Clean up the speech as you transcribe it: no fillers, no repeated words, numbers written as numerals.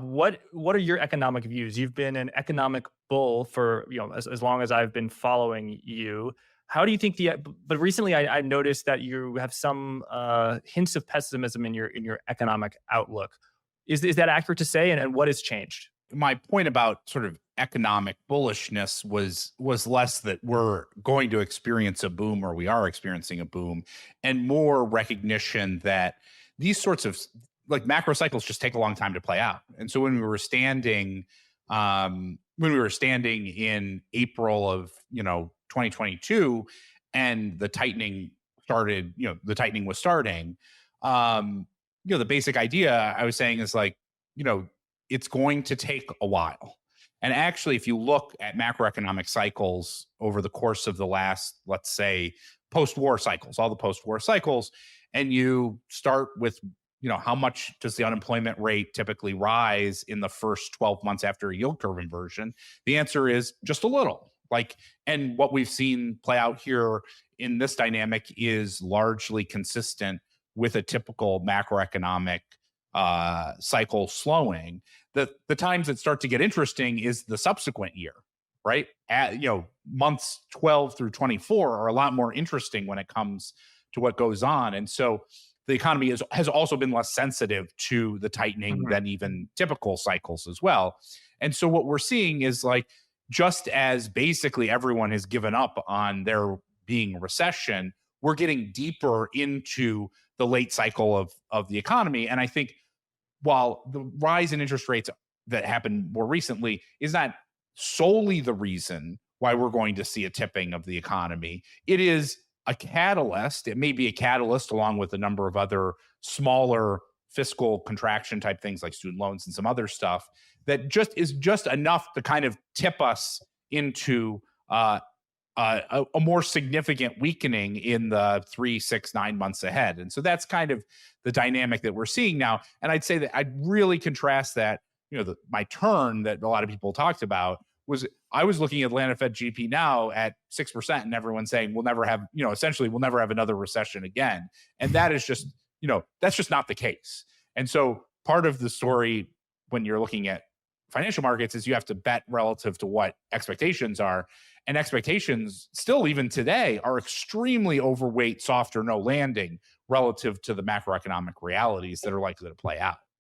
What are your economic views? You've been an economic bull for as long as I've been following you. How do you think but recently I noticed that you have some hints of pessimism in your economic outlook. Is that accurate to say? And what has changed? My point about sort of economic bullishness was less that we're going to experience a boom or we are experiencing a boom, and more recognition that these sorts of like macro cycles just take a long time to play out. And so when we were standing in April of 2022, and the tightening was starting. The basic idea I was saying is like, you know, it's going to take a while. And actually, if you look at macroeconomic cycles over the course of the last, let's say, post-war cycles, all the post-war cycles, and you start with, how much does the unemployment rate typically rise in the first 12 months after a yield curve inversion? The answer is just a little. And what we've seen play out here in this dynamic is largely consistent with a typical macroeconomic cycle slowing. The times that start to get interesting is the subsequent year, right? Months 12 through 24 are a lot more interesting when it comes to what goes on. And so the economy has also been less sensitive to the tightening Mhm. than even typical cycles as well. And so what we're seeing is like, just as basically everyone has given up on there being a recession, we're getting deeper into the late cycle of the economy. And I think while the rise in interest rates that happened more recently is not solely the reason why we're going to see a tipping of the economy, it is a catalyst. It may be a catalyst along with a number of other smaller fiscal contraction type things like student loans and some other stuff that just enough to kind of tip us into a more significant weakening in the 3, 6, 9 months ahead. And so that's kind of the dynamic that we're seeing now. And I'd say that I'd really contrast that, my turn that a lot of people talked about was I was looking at Atlanta Fed GDP now at 6%, and everyone's saying we'll never have, essentially we'll never have another recession again. And that is just, that's just not the case. And so part of the story when you're looking at financial markets is you have to bet relative to what expectations are. And expectations still, even today, are extremely overweight, soft or no landing relative to the macroeconomic realities that are likely to play out.